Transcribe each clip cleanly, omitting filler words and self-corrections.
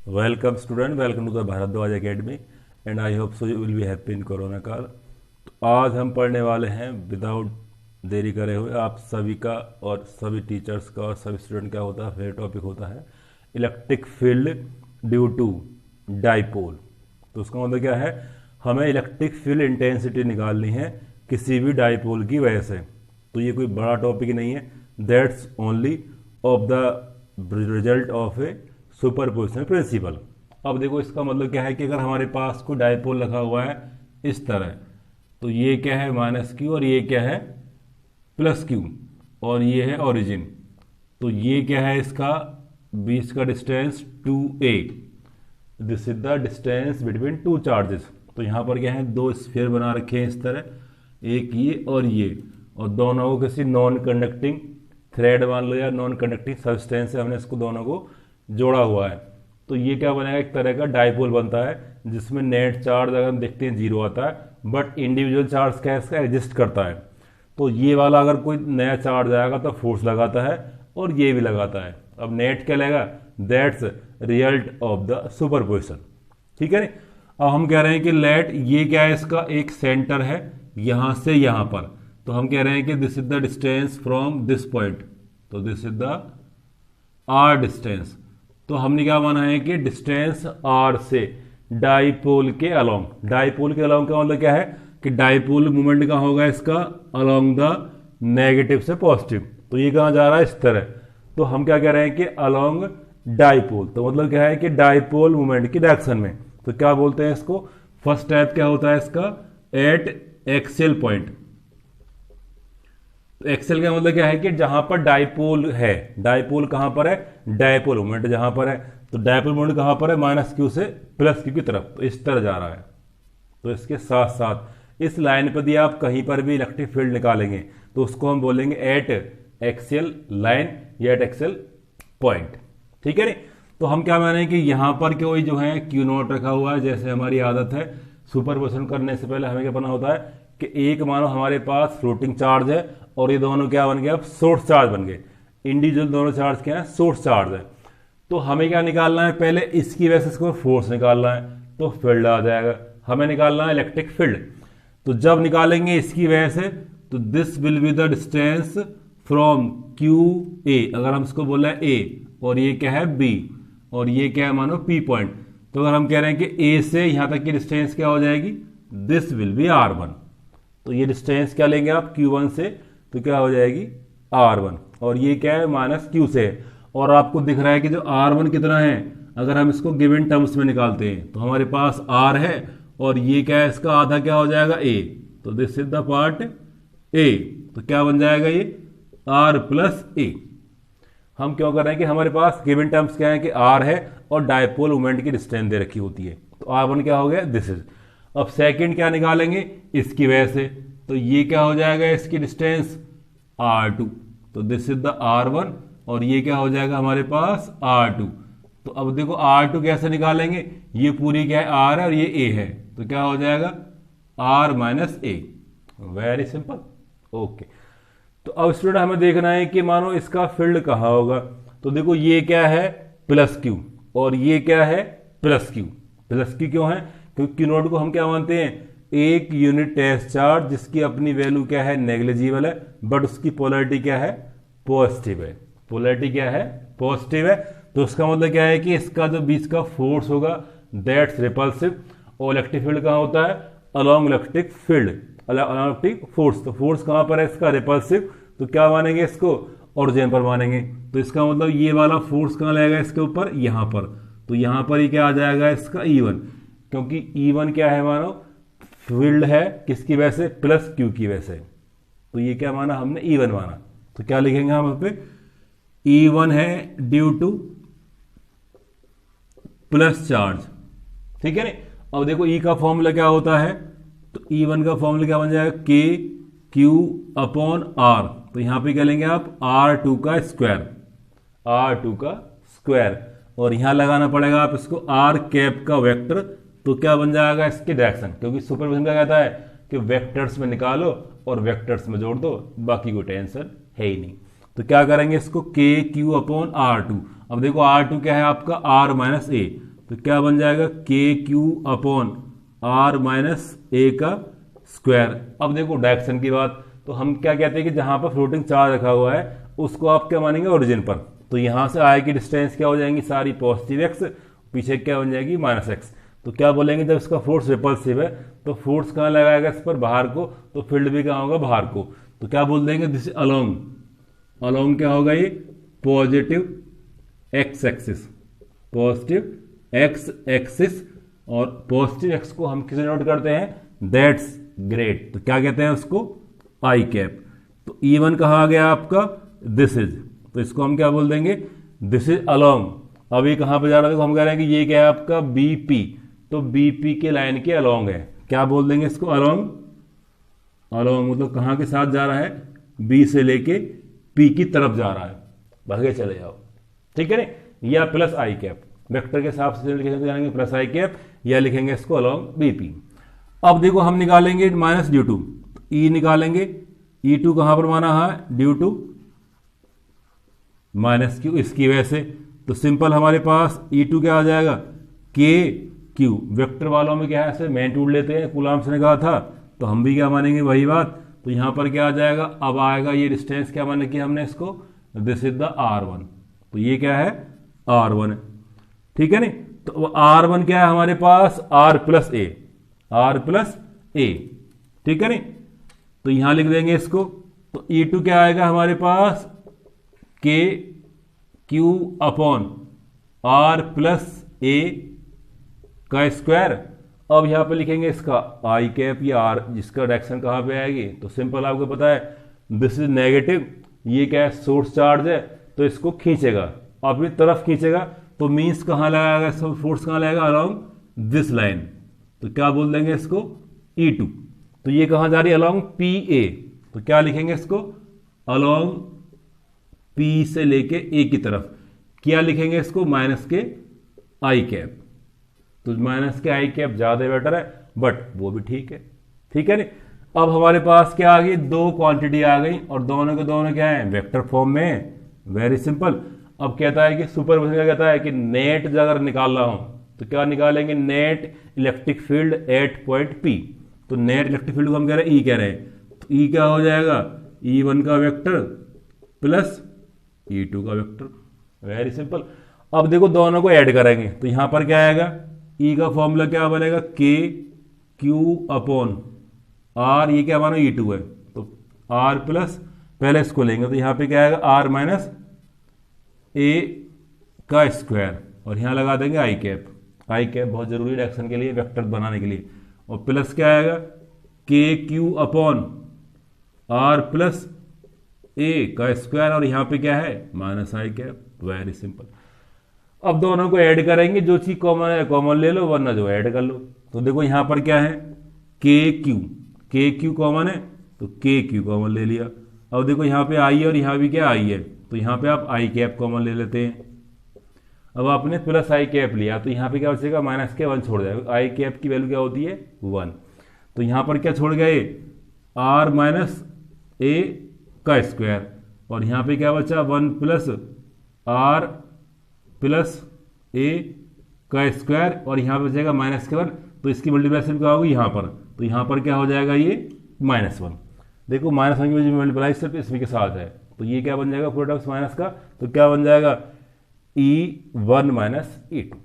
Welcome student, welcome to the Bharadwaj Academy and I hope so you will be happy in corona काल। तो आज हम पढ़ने वाले हैं विदाउट देरी करे हुए आप सभी का और सभी टीचर्स का और सभी स्टूडेंट का होता है फेवरेट टॉपिक होता है electric field due to dipole. तो उसका मतलब क्या है, हमें इलेक्ट्रिक फील्ड इंटेंसिटी निकालनी है किसी भी डाइपोल की वजह से। तो ये कोई बड़ा टॉपिक नहीं है, that's only of the result of A superposition principle. अब देखो इसका मतलब क्या है कि अगर हमारे पास कोई डाइपोल रखा हुआ है इस तरह, तो ये क्या है माइनस क्यू और ये क्या है प्लस क्यू और ये है ओरिजिन। तो ये क्या है इसका बीच का distance 2a, this is the distance between two charges. तो यहाँ पर क्या है दो स्फीयर बना रखे हैं इस तरह, एक ये और दोनों को किसी नॉन कंडक्टिंग थ्रेड मान लो या नॉन कंडक्टिंग सब्सटेंस से हमने इसको दोनों को जोड़ा हुआ है। तो ये क्या बनेगा, एक तरह का डाइपोल बनता है जिसमें नेट चार्ज अगर हम देखते हैं 0 आता है, बट इंडिविजुअल चार्ज क्या है इसका एग्जिस्ट करता है। तो ये वाला अगर कोई नया चार्ज आएगा तो फोर्स लगाता है और ये भी लगाता है। अब नेट क्या लगेगा, that's result of the superposition. ठीक है। अब हम कह रहे हैं कि लेट ये क्या है इसका एक सेंटर है यहां से यहां पर, तो हम कह रहे हैं कि this is the distance from this point, तो this is the R distance. तो हमने क्या माना है कि डिस्टेंस आर से डाइपोल के अलोंग, डाइपोल के अलोंग का मतलब क्या है कि डाइपोल मूवमेंट का होगा इसका अलोंग द नेगेटिव से पॉजिटिव। तो ये कहां जा रहा है इस तरह, तो हम क्या कह रहे हैं कि अलोंग डाइपोल। तो मतलब क्या है कि डाइपोल मूवमेंट की डायरेक्शन में। तो क्या बोलते हैं इसको, फर्स्ट स्टेप क्या होता है इसका एट एक्सियल पॉइंट। तो एक्सेल का मतलब क्या है कि जहां पर डाइपोल है, डाइपोल कहां पर है, डाइपोल मोमेंट जहां पर है, तो डाइपोल मोमेंट कहां पर है माइनस क्यू से प्लस क्यू की तरफ, तो इस तरह जा रहा है। तो इसके साथ साथ इस लाइन पर दिया आप कहीं पर भी इलेक्ट्रिक फील्ड निकालेंगे तो उसको हम बोलेंगे एट एक्सियल लाइन या एट एक्सियल पॉइंट। ठीक है नी। तो हम क्या माने कि यहां पर कोई जो है क्यू नॉट रखा हुआ है, जैसे हमारी आदत है सुपरपोजिशन करने से पहले हमें क्या करना होता है कि एक मानो हमारे पास फ्लोटिंग चार्ज है और ये दोनों क्या बन गया, अब सोर्स चार्ज बन गए। इंडिविजुअल दोनों चार्ज क्या है, सोर्स चार्ज है। तो हमें क्या निकालना है, पहले इसकी वजह से इसको फोर्स निकालना है, तो फील्ड आ जाएगा। हमें निकालना है इलेक्ट्रिक फील्ड। तो जब निकालेंगे इसकी वजह से, तो this will be the distance from Q A, अगर हम इसको बोल रहे हैं ए और ये क्या है बी और ये क्या है मानो पी पॉइंट। तो अगर हम कह रहे हैं कि ए से यहां तक की डिस्टेंस क्या हो जाएगी, दिस विल बी R1। तो ये डिस्टेंस क्या लेंगे आप Q1 से, तो क्या हो जाएगी R1 और ये क्या है माइनस क्यू से है। और आपको दिख रहा है कि जो R1 कितना है, अगर हम इसको गिवन टर्म्स में निकालते हैं तो हमारे पास R है और ये क्या है इसका आधा क्या हो जाएगा A, तो this is the part A। तो क्या बन जाएगा ये R प्लस A। हम क्यों कर रहे हैं कि हमारे पास गिवन टर्म्स क्या है कि R है और डाइपोल मोमेंट की डिस्टेंस दे रखी होती है, तो R1 क्या हो गया दिस इज। अब सेकंड क्या निकालेंगे इसकी वजह से, तो ये क्या हो जाएगा इसकी डिस्टेंस R2, तो दिस इज द R1 और ये क्या हो जाएगा हमारे पास R2। तो अब देखो R2 कैसे निकालेंगे, ये पूरी क्या है R है और ये A है, तो क्या हो जाएगा R minus A। Very simple. Okay. तो अब स्टूडेंट हमें देखना है कि मानो इसका फील्ड कहाँ होगा। तो देखो ये क्या है प्लस क्यू और ये क्या है प्लस क्यू। प्लस क्यू क्यों है, क्योंकि क्यू नोट को हम क्या मानते हैं, एक यूनिट टेस्ट चार्ज जिसकी अपनी वैल्यू क्या है नेग्लिजिबल है, बट उसकी पोलैरिटी क्या है पॉजिटिव है। पोलैरिटी क्या है पॉजिटिव है। तो उसका मतलब क्या है कि इसका जो बीच का फोर्स होगा दैट्स रिपल्सिव। और इलेक्ट्रिक फील्ड कहाँ होता है, along electric field, electric force. तो फोर्स कहाँ पर है इसका रिपल्सिव, तो क्या मानेंगे इसको ओरिजिन पर मानेंगे। तो इसका मतलब ये वाला फोर्स कहाँ लगेगा इसके ऊपर, यहाँ पर। तो यहाँ पर ही क्या आ जाएगा इसका E1, क्योंकि E1 क्या है मानो फील्ड है किसकी वजह से, प्लस क्यू की वजह से। तो ये क्या माना हमने E1 माना। तो क्या लिखेंगे हम यहाँ पे E1 है ड्यू टू प्लस चार्ज। ठीक है नहीं। अब देखो E का फॉर्मूला क्या होता है, तो E1 का फॉर्मूला क्या बन जाएगा K Q अपॉन R। तो यहां पे क्या लेंगे आप R2 का स्क्वायर, R2 का स्क्वायर, और यहां लगाना पड़ेगा आप इसको R कैप का वेक्टर। तो क्या बन जाएगा इसकी डायरेक्शन, क्योंकि सुपरपोजिशन क्या कहता है कि वेक्टर्स में निकालो और वेक्टर्स में जोड़ दो, बाकी कोई टेंशन है ही नहीं। तो क्या करेंगे इसको K Q अपॉन R2। अब देखो R2 क्या है आपका R माइनस A, तो क्या बन जाएगा के क्यू अपॉन आर माइनस ए का स्क्वायर। अब देखो डायरेक्शन की बात, तो हम क्या कहते हैं कि जहां पर फ्लोटिंग चार्ज रखा हुआ है उसको आप क्या मानेंगे ओरिजिन पर, तो यहां से आई की डिस्टेंस क्या हो जाएंगी सारी पॉजिटिव एक्स, पीछे क्या बन जाएगी माइनस एक्स। तो क्या बोलेंगे जब इसका फोर्स रिपल्सिव है तो फोर्स कहाँ लगाएगा इस पर बाहर को, तो फील्ड भी कहाँ होगा बाहर को। तो क्या बोल देंगे दिस अलोंग, अलोंग क्या होगा ये positive x axis, positive x axis, और पॉजिटिव एक्स को हम किसे नोट करते हैं दैट्स ग्रेट, तो क्या कहते हैं उसको आई कैप। तो E1 कहाँ आ गया आपका दिस इज, तो इसको हम क्या बोल देंगे दिस इज अलोंग। अब ये कहाँ पे जा रहा है, तो हम कह रहे हैं कि ये क्या है आपका बीपी, तो बीपी के लाइन के अलोंग है, क्या बोल देंगे इसको अलोंग, अलोंग मतलब कहाँ के साथ जा रहा है बी से लेके पी की तरफ जा रहा है, भागे चले जाओ, ठीक है ना। या प्लस आई कैप वेक्टर के हिसाब से लिखेंगे प्लस आई कैप, या लिखेंगे इसको अलोंग बीपी। अब देखो हम निकालेंगे माइनस ड्यू टू, ई निकालेंगे, E2 कहां पर माना है ड्यू टू माइनस क्यू, इसकी वजह से तो सिंपल हमारे पास E2 क्या आ जाएगा के क्यू, वेक्टर वालों में क्या है ऐसे मैग्नीट्यूड लेते हैं, कूलम्ब्स ने कहा था, तो हम भी क्या मानेंगे वही बात। तो यहां पर क्या आ जाएगा, अब आएगा ये डिस्टेंस क्या माने कि हमने इसको दिस इज द R1, तो ये क्या है R1, ठीक है नी। तो R1 क्या है हमारे पास R प्लस ए, R प्लस ए, ठीक है नी। तो यहां लिख देंगे इसको, तो E2 क्या आएगा हमारे पास के क्यू अपॉन आर प्लस ए का स्क्वायर। अब यहां पे लिखेंगे इसका आई कैप या आर, जिसका डायरेक्शन कहां पे आएगी, तो सिंपल आपको पता है दिस इज नेगेटिव, ये क्या है सोर्स चार्ज है तो इसको खींचेगा अपनी तरफ खींचेगा, तो मीन्स कहां लगाएगा फोर्स कहां लगाएगा अलोंग दिस लाइन, तो क्या बोल देंगे इसको E2। तो ये कहां जा रही है अलोंग पी ए, तो क्या लिखेंगे इसको अलोंग पी से लेके ए की तरफ, क्या लिखेंगे इसको माइनस के आई कैप, तो माइनस के आई कैप ज्यादा बेटर है बट वो भी ठीक है, ठीक है नहीं। अब हमारे पास क्या आ गई दो क्वांटिटी आ गई और दोनों के दोनों क्या है वेक्टर फॉर्म में, वेरी सिंपल। अब कहता है कि सुपरपोजिशन क्या कहता है कि नेट अगर निकाल रहा हूं तो क्या निकालेंगे net electric field at point P, तो नेट इलेक्ट्रिक फील्ड को हम कह रहे हैं ई कह रहे हैं, तो ई क्या हो जाएगा E1 का वेक्टर प्लस E2 का वेक्टर, वेरी सिंपल। अब देखो दोनों को ऐड करेंगे तो यहां पर क्या आएगा E का फॉर्मूला क्या बनेगा के क्यू अपॉन आर, ये क्या माना E2 है तो आर प्लस, पहले इसको लेंगे तो यहां पे क्या आएगा आर माइनस ए का स्क्वायर, और यहां लगा देंगे आई कैप, आई कैप बहुत जरूरी डायरेक्शन के लिए वेक्टर बनाने के लिए, और प्लस क्या आएगा के क्यू अपॉन आर प्लस ए का स्क्वायर, और यहां पे क्या है minus I cap, very simple. अब दोनों को ऐड करेंगे, जो चीज कॉमन है कॉमन ले लो वरना जो ऐड कर लो। तो देखो यहां पर क्या है के क्यू कॉमन है तो के क्यू कॉमन ले लिया। अब देखो यहां पे आई है और यहां भी क्या आई है, तो यहां पे आप आई कैप कॉमन ले लेते हैं। अब आपने प्लस आई कैप लिया तो यहां पे क्या बचेगा माइनस के 1 छोड़ जाएगा, आई कैप की वैल्यू क्या होती है 1, तो यहां पर क्या छोड़ गए आर माइनस ए का स्क्वायर, और यहां पे क्या बचा 1 प्लस आर प्लस ए का स्क्वायर, और यहां पे बचेगा माइनस के 1, तो इसकी मल्टीप्लिकेशन क्या होगी यहां पर, तो यहां पर क्या हो जाएगा ये -1। देखो -1 की वजह मल्टीप्लाई सिर्फ इसमें के साथ है, तो ये क्या बन जाएगा प्रोडक्ट माइनस का, तो क्या बन जाएगा E1 minus E2,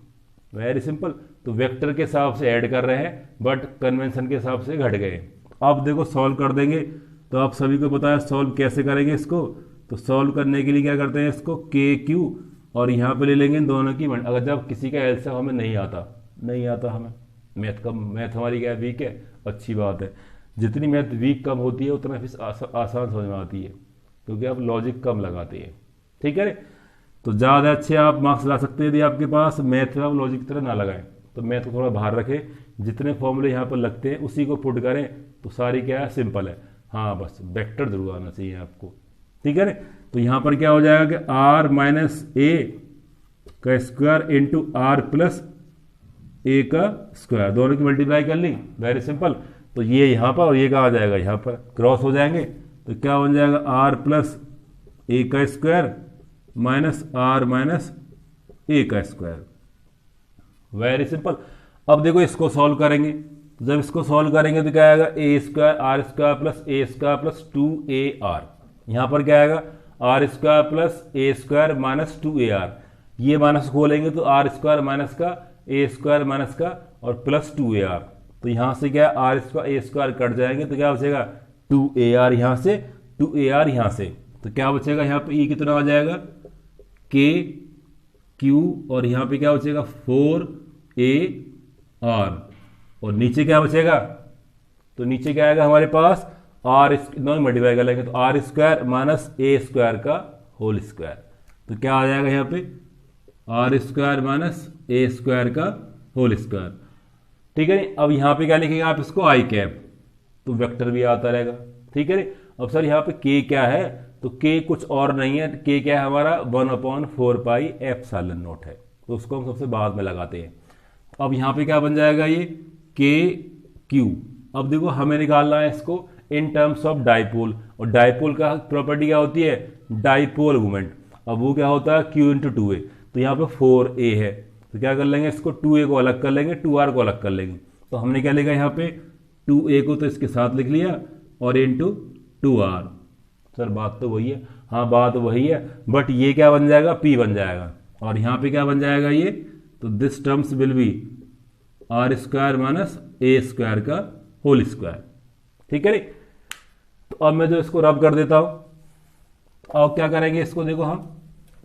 very simple. तो वेक्टर के हिसाब से ऐड कर रहे हैं बट कन्वेंशन के हिसाब से घट गए। अब देखो सॉल्व कर देंगे, तो आप सभी को पता है सॉल्व कैसे करेंगे इसको, तो सॉल्व करने के लिए क्या करते हैं इसको के क्यू, और यहाँ पे ले लेंगे दोनों की, अगर जब किसी का एलसीएम हमें नहीं आता हमें मैथ हमारी क्या वीक है, अच्छी बात है, जितनी मैथ वीक कम होती है उतना फिर आसान समझ में आती है क्योंकि आप लॉजिक कम लगाते हैं, ठीक है। तो ज़्यादा अच्छे आप मार्क्स ला सकते हैं यदि आपके पास मैथ में आप लॉजिक की तरह ना लगाएं, तो मैथ को थोड़ा बाहर रखें, जितने फॉर्मूले यहाँ पर लगते हैं उसी को पुट करें, तो सारी क्या है सिंपल है। हाँ बस वेक्टर जरूर आना चाहिए आपको, ठीक है। तो यहाँ पर क्या हो जाएगा कि आर माइनस ए का स्क्वायर इंटू आर प्लस ए का स्क्वायर, दोनों की मल्टीप्लाई कर ली, वेरी सिंपल। तो ये यहाँ पर और ये कहाँ आ जाएगा यहाँ पर क्रॉस हो जाएंगे, तो क्या बन जाएगा आर प्लस ए का स्क्वायर माइनस आर माइनस ए का स्क्वायर, वेरी सिंपल। अब देखो इसको सॉल्व करेंगे, जब इसको सॉल्व करेंगे तो क्या आएगा, A square R square plus A square plus 2AR। यहाँ पर क्या आएगा, R square plus A square minus 2AR। ये माइनस खोलेंगे तो आर स्क्वायर माइनस का ए स्क्वायर माइनस का और प्लस 2AR। तो यहाँ से क्या R square A square cut जाएंगे तो क्या बचेगा 2AR यहाँ से 2AR यहाँ से। तो क्या बचेगा यहाँ पे ई कितना आ जाएगा के क्यू और यहाँ पे क्या बचेगा 4AR और नीचे क्या बचेगा, तो नीचे क्या आएगा हमारे पास आर नॉन मल्टीप्लाई कर लेंगे तो R square minus A square का होल स्क्वायर। तो क्या आ जाएगा यहाँ पे R square minus A square का होल स्क्वायर। ठीक है नी। अब यहाँ पे क्या लिखेंगे आप इसको आई कैप, तो वेक्टर भी आता रहेगा। ठीक है नी। अब सर यहाँ पे के क्या है, तो के कुछ और नहीं है, के क्या है हमारा 1/4 पाई एप्सिलॉन नॉट है, तो उसको हम सबसे बाद में लगाते हैं। अब यहाँ पे क्या बन जाएगा ये के क्यू। अब देखो हमें निकालना है इसको इन टर्म्स ऑफ डाइपोल, और डाइपोल का प्रॉपर्टी क्या होती है, डाइपोल मोमेंट। अब वो क्या होता है Q × 2A, तो यहाँ पे 4A है, तो क्या कर लेंगे इसको 2A को अलग कर लेंगे, 2R को अलग कर लेंगे। तो हमने क्या लिखा यहाँ पे 2A को तो इसके साथ लिख लिया और इंटू 2R। सर बात तो वही है, हाँ बात वही है, बट ये क्या बन जाएगा P बन जाएगा, और यहाँ पे क्या बन जाएगा ये, तो this terms will be R square minus A square का होल स्क्वायर। ठीक है नी। तो अब मैं जो इसको रब कर देता हूं, अब क्या करेंगे इसको, देखो हम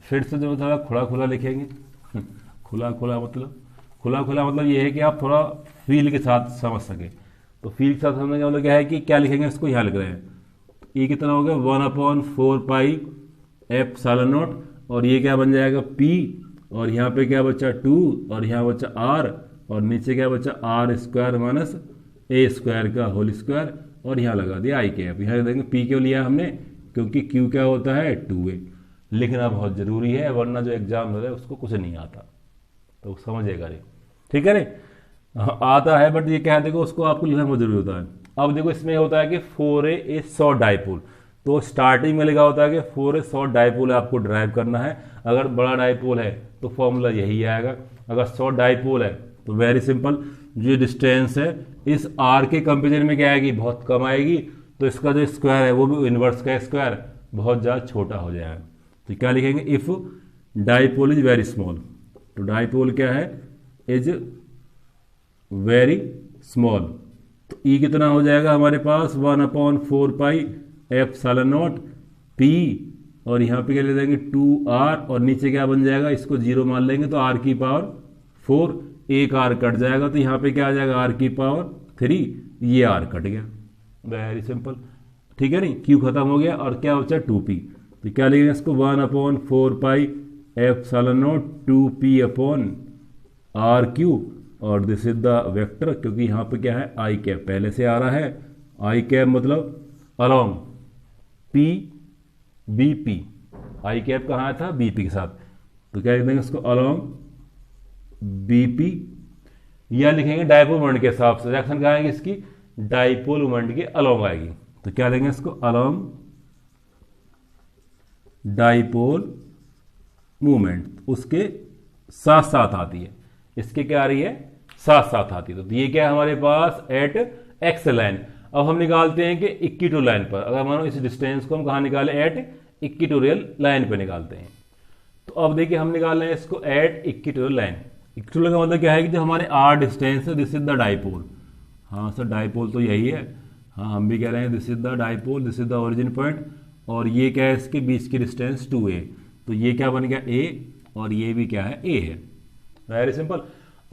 फिर से जो थोड़ा खुला खुला लिखेंगे। खुला खुला मतलब ये है कि आप थोड़ा फील के साथ समझ सके। तो फील के साथ समझने का मतलब क्या है कि क्या लिखेंगे इसको, यहाँ लिख रहे हैं ये कितना हो गया 1/4 पाई एप्सिलॉन नॉट, और ये क्या बन जाएगा P, और यहाँ पे क्या बचा 2 और यहाँ बचा R, और नीचे क्या बचा R square minus A square का होल स्क्वायर, और यहाँ लगा दिया आई कैप। यहाँ देखेंगे P क्यों लिया हमने, क्योंकि Q क्या होता है 2A। लिखना बहुत जरूरी है, वरना जो एग्जाम होता है उसको कुछ नहीं आता, तो समझेगा नहीं। ठीक है नहीं, आता है बट ये क्या है, देखो उसको आपको लिखना बहुत जरूरी होता है। अब देखो इसमें होता है कि 4A इज शॉर्ट डाइपोल, तो स्टार्टिंग में लिखा होता है कि 4A शॉर्ट डाइपोल आपको ड्राइव करना है। अगर बड़ा डाइपोल है तो फॉर्मूला यही आएगा, अगर शॉर्ट डाइपोल है तो वेरी सिंपल, जो डिस्टेंस है इस आर के कंपेरिजन में क्या आएगी, बहुत कम आएगी, तो इसका जो स्क्वायर है वो भी इनवर्स का स्क्वायर बहुत ज़्यादा छोटा हो जाएगा। तो क्या लिखेंगे, if dipole is very small, तो डाइपोल क्या है इज वेरी स्मॉल, तो ई कितना हो जाएगा हमारे पास 1/4 पाई एप्सिलॉन नॉट P, और यहाँ पे क्या ले देंगे 2R, और नीचे क्या बन जाएगा, इसको 0 मान लेंगे तो R की पावर 4, एक R कट जाएगा तो यहाँ पे क्या आ जाएगा R की पावर 3, ये R कट गया, वेरी सिंपल। ठीक है नहीं, Q खत्म हो गया और क्या बचा 2P, तो क्या लिखेंगे इसको 1/4 pi epsilon not 2P upon RQ, और दिस इज द वेक्टर, क्योंकि यहाँ पे क्या है आई कैप पहले से आ रहा है, आई कैप मतलब अलोंग BP, आई कैप कहाँ आया था BP के साथ, तो क्या लिख देंगे इसको अलोंग BP, या लिखेंगे डाइपोल मोमेंट के हिसाब से, रिएक्शन कहाँ आएगी इसकी डाइपोल मोमेंट के अलोंग आएगी, तो क्या देंगे इसको अलोंग डाइपोल मूवमेंट, उसके साथ साथ आती है, इसके क्या आ रही है साथ साथ आती है। तो ये क्या है हमारे पास एट एक्स लाइन। अब हम निकालते हैं कि इक्विटोरियल लाइन पर, अगर मानो इस डिस्टेंस को हम कहाँ निकालें, एट इक्विटोरियल लाइन पर निकालते हैं। तो अब देखिए हम निकाल रहे हैं इसको एट इक्विटोरियल लाइन। इक्विटोरियल का मतलब क्या है कि जो हमारे आर डिस्टेंस है दिस इज द डाइपोल, हाँ सर डाइपोल तो यही है, हाँ हम भी कह रहे हैं this is the dipole, this is the origin point, और ये क्या है इसके बीच की डिस्टेंस 2A, तो ये क्या बन गया A, और ये भी क्या है A है, वेरी सिंपल।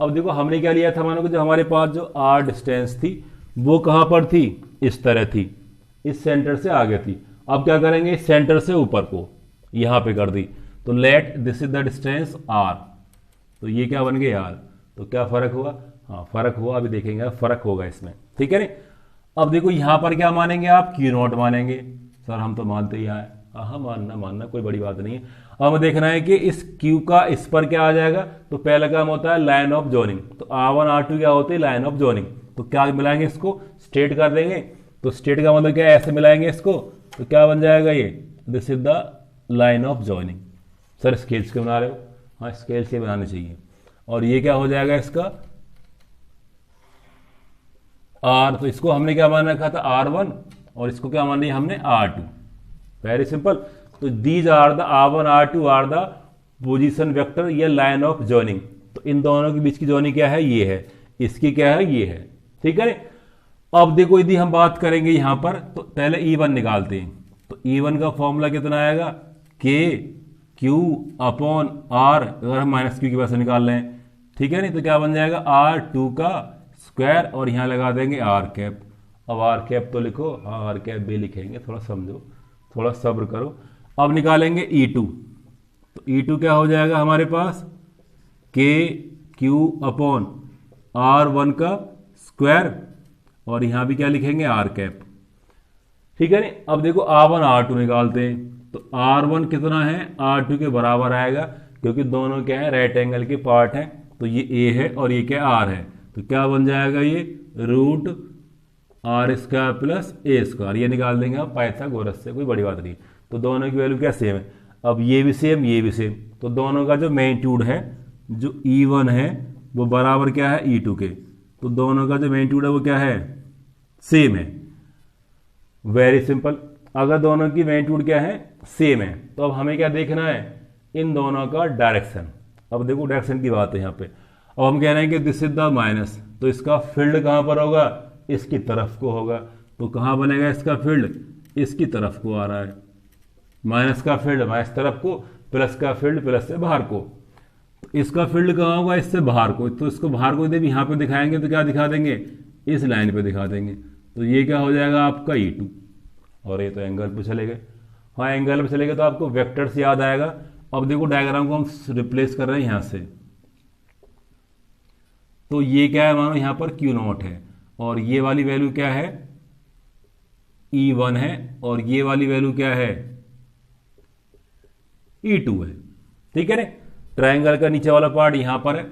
अब देखो हमने क्या लिया था, मानो कि जो हमारे पास जो R डिस्टेंस थी वो कहाँ पर थी, इस तरह थी, इस सेंटर से आगे थी। अब क्या करेंगे, इस सेंटर से ऊपर को यहाँ पे कर दी, तो let this is the distance R, तो ये क्या बन गया R, तो क्या फर्क हुआ, हाँ फर्क हुआ, अभी देखेंगे फर्क होगा इसमें। ठीक है नी। अब देखो यहाँ पर क्या मानेंगे आप, Q0 मानेंगे, सर हम तो मानते ही आए, हाँ मानना कोई बड़ी बात नहीं है। अब हमें देखना है कि इस Q का इस पर क्या आ जाएगा, तो पहला काम होता है लाइन ऑफ जॉइनिंग, तो R1 R2 क्या होती है लाइन ऑफ जॉइनिंग, तो क्या मिलाएंगे इसको स्ट्रेट कर देंगे, तो स्ट्रेट का मतलब क्या है ऐसे मिलाएंगे इसको, तो क्या बन जाएगा ये this is the line of joining. Sir scales के बना रहे हो, हाँ स्केल्स के बनाने चाहिए। और ये क्या हो जाएगा इसका आर, तो इसको हमने क्या मान रखा था R1 और इसको क्या मान लिया हमने R2। Very simple. तो these are the R1 R2 are the position vector या लाइन ऑफ जॉइनिंग। तो इन दोनों के बीच की जॉइनिंग क्या है, ये है, इसकी क्या है, ये है। ठीक है। अब देखो यदि हम बात करेंगे यहां पर, तो पहले E1 निकालते हैं। तो E1 का फॉर्मूला कितना आएगा, KQ/R, अगर हम -Q की वजह से निकाल रहे हैं। ठीक है नहीं, तो क्या बन जाएगा R2 का स्क्वायर और यहां लगा देंगे R कैप। अब R कैप तो लिखो, हाँ R कैप भी लिखेंगे, थोड़ा समझो, थोड़ा सब्र करो। अब निकालेंगे E2। तो E2 क्या हो जाएगा हमारे पास, KQ/R1 का स्क्वायर और यहां भी क्या लिखेंगे R कैप। ठीक है नहीं। अब देखो R1 R2 निकालते हैं। तो R1 कितना है, R2 के बराबर आएगा, क्योंकि दोनों क्या है, राइट एंगल के पार्ट हैं। तो ये A है और ये क्या R है, तो क्या बन जाएगा ये √R² + A²। ये निकाल देंगे हम पाइथागोरस से, कोई बड़ी बात नहीं। तो दोनों की वैल्यू क्या सेम है। अब ये भी सेम, ये भी सेम, तो दोनों का जो मैग्नीट्यूड है, जो E1 है वो बराबर क्या है E2 के। तो दोनों का जो मैग्नीट्यूड है वो क्या है, सेम है। Very simple. अगर दोनों की मैग्नीट्यूड क्या है, सेम है, तो अब हमें क्या देखना है, इन दोनों का डायरेक्शन। अब देखो डायरेक्शन की बात है यहाँ पे। अब हम कह रहे हैं कि दिस इज द माइनस, तो इसका फील्ड कहाँ पर होगा, इसकी तरफ को होगा। तो कहाँ बनेगा इसका फील्ड, इसकी तरफ को आ रहा है। माइनस का फील्ड माइनस तरफ को, प्लस का फील्ड प्लस से बाहर को। तो इसका फील्ड कहाँ होगा, इससे बाहर को। तो इसको बाहर को यदि यहाँ पे दिखाएंगे तो क्या दिखा देंगे, इस लाइन पे दिखा देंगे। तो ये क्या हो जाएगा आपका E2, और ये तो एंगल पे चले गए। हाँ एंगल पे चले गए तो आपको वेक्टर्स याद आएगा। अब देखो डायग्राम को हम रिप्लेस कर रहे हैं यहाँ से। तो ये क्या है, मानो यहाँ पर Q0 है, और ये वाली वैल्यू क्या है, E1 है, और ये वाली वैल्यू क्या है, E2 है। ठीक है ना। ट्रायंगल का नीचे वाला पार्ट यहाँ पर है।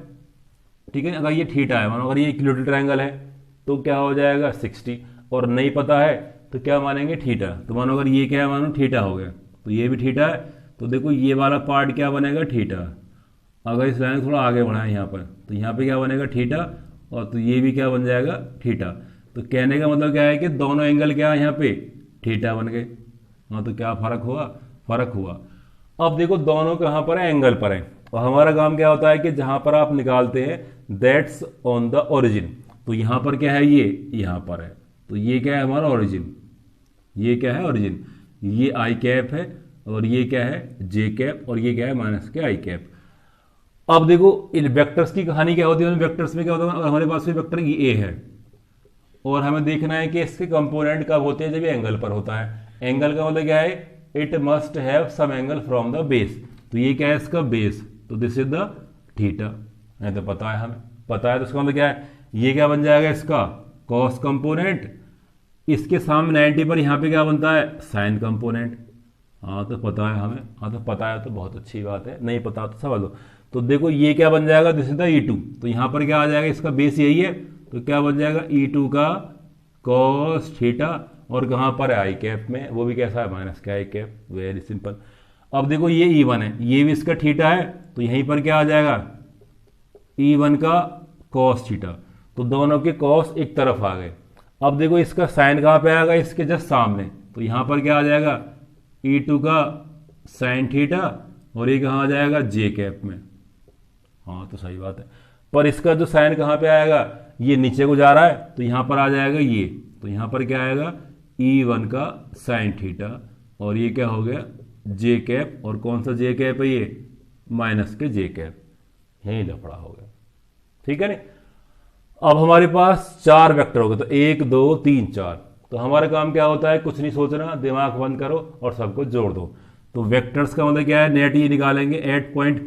ठीक है। अगर ये थीटा है, मानो अगर ये इक्विलेटरल ट्रायंगल है तो क्या हो जाएगा 60, और नहीं पता है तो क्या मानेंगे थीटा। तो मानो अगर ये क्या है, मानो थीटा हो गया, तो ये भी थीटा है। तो देखो ये वाला पार्ट क्या बनेगा, थीटा। अगर इस लाइन थोड़ा आगे बढ़ाएं यहाँ पर, तो यहाँ पे क्या बनेगा थीटा, और तो ये भी क्या बन जाएगा थीटा। तो कहने का मतलब क्या है कि दोनों एंगल क्या है यहाँ पे थीटा बन गए। हाँ तो क्या फर्क हुआ, फर्क हुआ। अब देखो दोनों कहाँ पर है, एंगल पर है, और हमारा काम क्या होता है कि जहां पर आप निकालते हैं दैट्स ऑन द ओरिजिन। तो यहां पर क्या है, ये यहां पर है, तो ये क्या है हमारा ओरिजिन, ये क्या है ओरिजिन, ये आई कैप है, और ये क्या है जे कैप, और ये क्या है माइनस के आई कैप। अब देखो इन वेक्टर्स की कहानी क्या होती है, वेक्टर्स में क्या होता है, हमारे पास में वेक्टर ए है, और हमें देखना है कि इसके कंपोनेंट कब होते हैं, जब ये एंगल पर होता है। एंगल का मतलब क्या है, it must have some angle from the base. तो ये क्या है इसका बेस, तो दिस इज द थीटा। नहीं तो पता है, हमें पता है, तो इसका मतलब क्या है, ये क्या बन जाएगा इसका कॉस कंपोनेंट, इसके सामने 90 पर यहाँ पे क्या बनता है साइन कंपोनेंट। हाँ तो पता है हमें, हाँ तो पता है तो बहुत अच्छी बात है, नहीं पता तो समझ लो। तो देखो ये क्या बन जाएगा, दिस इज द E2। तो यहाँ पर क्या आ जाएगा, इसका बेस यही है, तो क्या बन जाएगा E2 का कॉस थीटा, और कहाँ पर है आई कैप में, वो भी कैसा है माइनस के आई कैप। Very simple. अब देखो ये E1 है, ये भी इसका थीटा है, तो यहीं पर क्या आ जाएगा E1 का कॉस थीटा। तो दोनों के कॉस एक तरफ आ गए। अब देखो इसका साइन कहाँ पे आएगा, इसके जस्ट सामने, तो यहां पर क्या आ जाएगा E2 का साइन थीटा, और ये कहाँ आ जाएगा जे कैप में। हाँ तो सही बात है, पर इसका जो साइन कहाँ पे आएगा, ये नीचे को जा रहा है, तो यहां पर आ जाएगा ये, तो यहां पर क्या आएगा E1 का साइन थीटा, और ये क्या हो गया जे कैप, और कौन सा जे कैप है ये माइनस के जे कैप। यही लफड़ा हो गया। ठीक है ना। अब हमारे पास 4 वेक्टर हो गए, तो 1 2 3 4। तो हमारा काम क्या होता है, कुछ नहीं सोचना, दिमाग बंद करो और सबको जोड़ दो। तो वेक्टर्स का मतलब क्या है, नेट ये निकालेंगे एट पॉइंट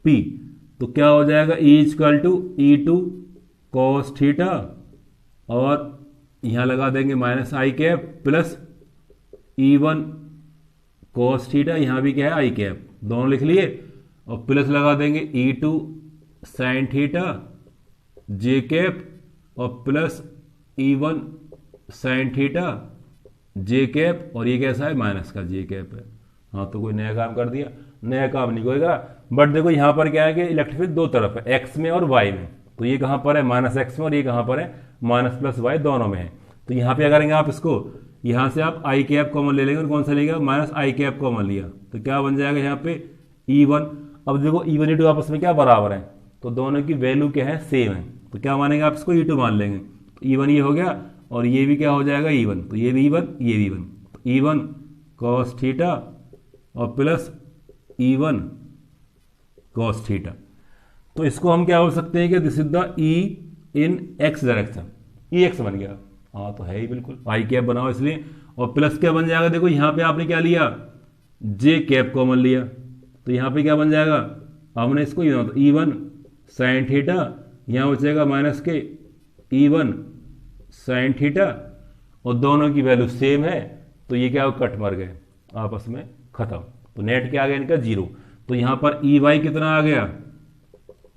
P। तो क्या हो जाएगा E=E2 cos थीटा, और यहां लगा देंगे minus I cap, plus E1 cos theta, यहां भी क्या है आई कैप, दोनों लिख लिए, और प्लस लगा देंगे E2 साइन थीटा जे कैप, और प्लस E1 साइन थीटा जे कैप, और ये कैसा है माइनस का जे कैप है। हाँ तो कोई नया काम कर दिया, नया काम नहीं होगा, बट देखो यहाँ पर क्या है कि इलेक्ट्रिक फील्ड दो तरफ है, एक्स में और वाई में। तो ये कहाँ पर है, माइनस एक्स में, और ये कहाँ पर है, माइनस प्लस वाई दोनों में है। तो यहाँ पे क्या करेंगे आप, इसको यहाँ से आप आई कैप कॉमन ले लेंगे, और कौन सा लेगा, माइनस आई कैप कॉमन लिया, तो क्या बन जाएगा यहाँ पे E1। अब देखो E1 E2 आपस में क्या बराबर है, तो दोनों की वैल्यू क्या है, सेम है, तो क्या मानेंगे आप, इसको E2 मान लेंगे। तो E1 ये हो गया, और ये भी क्या हो जाएगा E1, तो ये भी E1 ये भी E1, तो E1 cos थीटा और प्लस E1 cos थीटा। तो इसको हम क्या बोल सकते हैं कि this is the E in x direction, EX बन गया। हाँ तो है ही बिल्कुल, आई कैप बनाओ इसलिए, और प्लस क्या बन जाएगा, देखो यहाँ पे आपने क्या लिया, जे कैप कॉमन लिया, तो यहाँ पे क्या बन जाएगा, हमने इसको E1 साइन थीटा, यहाँ बचेगा माइनस के E1 साइन थीटा, और दोनों की वैल्यू सेम है, तो ये क्या कट मर गए आपस में, खत्म। तो नेट क्या आ गया इनका, जीरो। तो यहाँ पर EY कितना आ गया,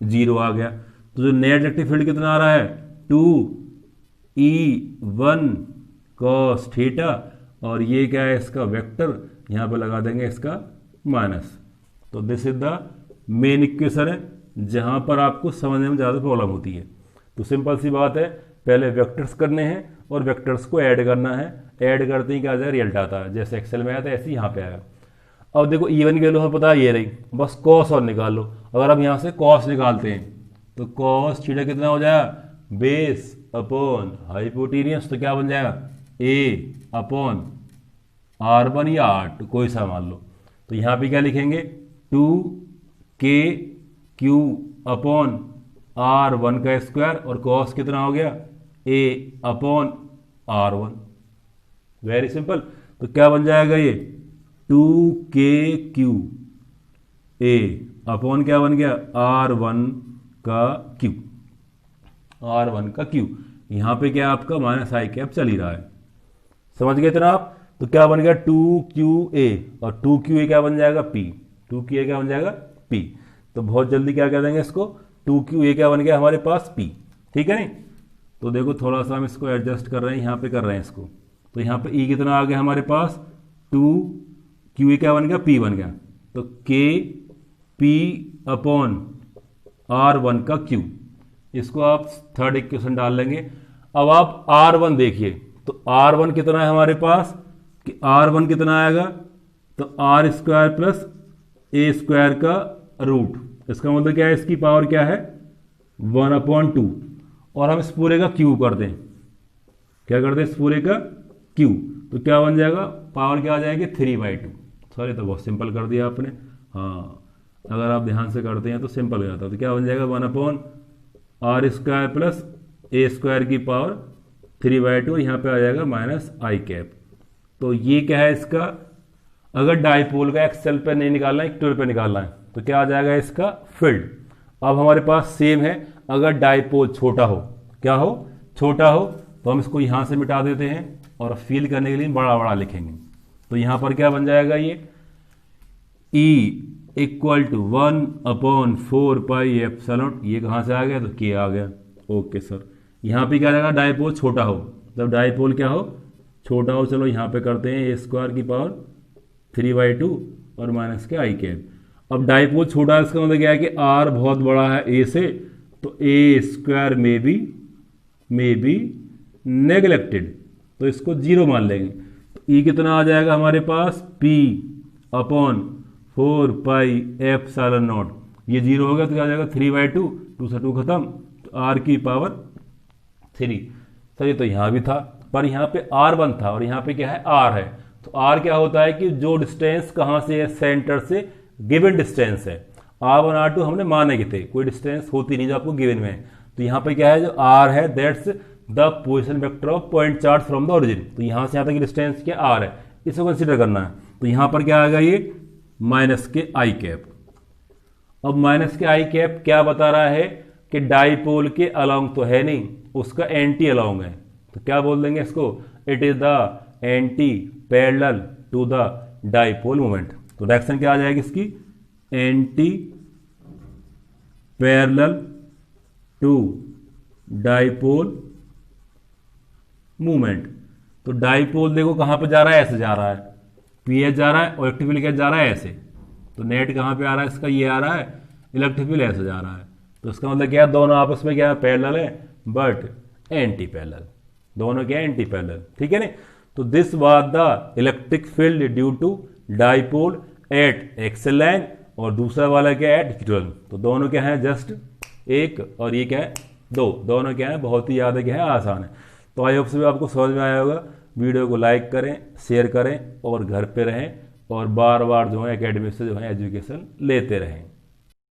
जीरो आ गया। तो जो नेट इलेक्ट्रिक फील्ड कितना आ रहा है, 2E1 cos थीटा, और ये क्या है इसका वेक्टर, यहाँ पर लगा देंगे इसका माइनस। तो this is the main equation है, जहाँ पर आपको समझने में ज़्यादा प्रॉब्लम होती है। तो सिंपल सी बात है, पहले वेक्टर्स करने हैं और वेक्टर्स को ऐड करना है, ऐड करते ही क्या आ जाएगा, रिजल्ट आता है, जैसे एक्सेल में आया था ऐसे ही यहाँ पे आएगा। अब देखो E1 की वैल्यू हमें पता है ये रही, बस कॉस और निकाल लो। अगर हम यहाँ से कॉस निकालते हैं तो कॉस थीटा कितना हो जाएगा, बेस अपॉन हाइपोटेनियस, तो क्या बन जाएगा, ए अपॉन R1 या R2 कोई सा मान लो। तो यहाँ पे क्या लिखेंगे, 2KQ अपॉन R1 का स्क्वायर, और कॉस कितना हो गया, ए अपॉन R1। Very simple. तो क्या बन जाएगा ये, 2KQ ए अपॉन क्या बन गया, R1 का Q, R1 का Q। यहाँ पे क्या आपका माइनस आई कैप चल ही रहा है, समझ गए इतना आप। तो क्या बन गया 2QA, और 2QA क्या बन जाएगा, P, 2QA क्या बन जाएगा P। तो बहुत जल्दी क्या कह देंगे इसको, 2QA क्या बन गया हमारे पास P, ठीक है नहीं। तो देखो थोड़ा सा हम इसको एडजस्ट कर रहे हैं, यहाँ पे कर रहे हैं इसको। तो यहाँ पे E कितना आ गया हमारे पास, 2QA क्या बन गया, P बन गया, तो KP अपॉन R1 का Q, इसको आप थर्ड इक्वेशन डाल लेंगे। अब आप R1 देखिए, तो R1 कितना है हमारे पास, कि R1 कितना आएगा, तो R square plus A square का रूट, इसका मतलब क्या है, इसकी पावर क्या है 1/2, और हम इस पूरे का Q कर दें, क्या कर दें, इस पूरे का Q, तो क्या बन जाएगा, पावर क्या आ जाएगी 3/2। सॉरी तो बहुत सिंपल कर दिया आपने, हाँ अगर आप ध्यान से करते हैं तो सिंपल हो जाता है। तो क्या बन जाएगा 1/r square plus A square की पावर 3/2, यहाँ पे आ जाएगा माइनस आई कैप। तो ये क्या है इसका, अगर डाइपोल का एक्सेल पे नहीं निकालना है, इक्वेटर पे निकालना है, तो क्या आ जाएगा इसका फील्ड। अब हमारे पास सेम है, अगर डाइपोल छोटा हो, क्या हो, छोटा हो, तो हम इसको यहाँ से मिटा देते हैं और फील करने के लिए बड़ा बड़ा लिखेंगे। तो यहाँ पर क्या बन जाएगा, ये E = 1/4 पाई एप्सिलॉन, ये कहाँ से आ गया, तो K आ गया। ओके सर, यहाँ पे क्या रहेगा, डाइपोल छोटा हो, जब डाइपोल क्या हो, छोटा हो, चलो यहाँ पे करते हैं ए स्क्वायर की पावर 3/2 और माइनस के आई कैप। अब डाइपोल छोटा है, इसका मतलब क्या है कि R बहुत बड़ा है ए से, तो ए स्क्वायर में बी नेग्लेक्टेड, तो इसको 0 मान लेंगे। तो E कितना आ जाएगा हमारे पास, P/4 पाई एप्सिलॉन नॉट, ये 0 हो गया तो क्या आ जाएगा 3/2, 2 से 2 खत्म, तो R की पावर 3। सर ये तो यहाँ भी था, पर यहाँ पे R1 था और यहाँ पे क्या है R है। तो R क्या होता है कि जो डिस्टेंस कहाँ से है, सेंटर से गिवन डिस्टेंस है। R1 R2 हमने माने के थे, कोई डिस्टेंस होती नहीं जो आपको गिवन में है। तो यहाँ पे क्या है, जो R है that's the position vector of point charge from the origin. तो यहाँ से यहाँ तक की डिस्टेंस क्या R है, इसको कंसिडर करना है। तो यहाँ पर क्या आएगा, ये माइनस के आई कैप। अब माइनस के आई कैप क्या बता रहा है कि डाइपोल के अलोंग तो है नहीं, उसका एंटी अलोंग है। तो क्या बोल देंगे इसको, it is the anti parallel to the dipole moment. तो डायरेक्शन क्या आ जाएगी इसकी, anti parallel to dipole movement. तो डाइपोल देखो कहां पर जा रहा है, ऐसे जा रहा है, पीएच जा रहा है और इलेक्ट्रिक फील्ड क्या जा रहा है, ऐसे। तो नेट कहाँ पे आ रहा है इसका, ये आ रहा है, इलेक्ट्रिक फील्ड ऐसे जा रहा है। तो इसका मतलब क्या है, दोनों आपस में क्या है, पैरेलल है बट एंटी पैरेलल, दोनों क्या है, एंटी पैरेलल, ठीक है ना। तो this was the electric field due to dipole at axial line, और दूसरा वाला क्या है, एट न्यूट्रल। तो दोनों क्या है, जस्ट एक, और ये क्या है, दो, दोनों क्या है, बहुत ही ज़्यादा क्या है, आसान है। तो आई होप से आपको समझ में आया होगा। वीडियो को लाइक करें, शेयर करें, और घर पे रहें, और बार बार जो है एकेडमी से जो है एजुकेशन लेते रहें।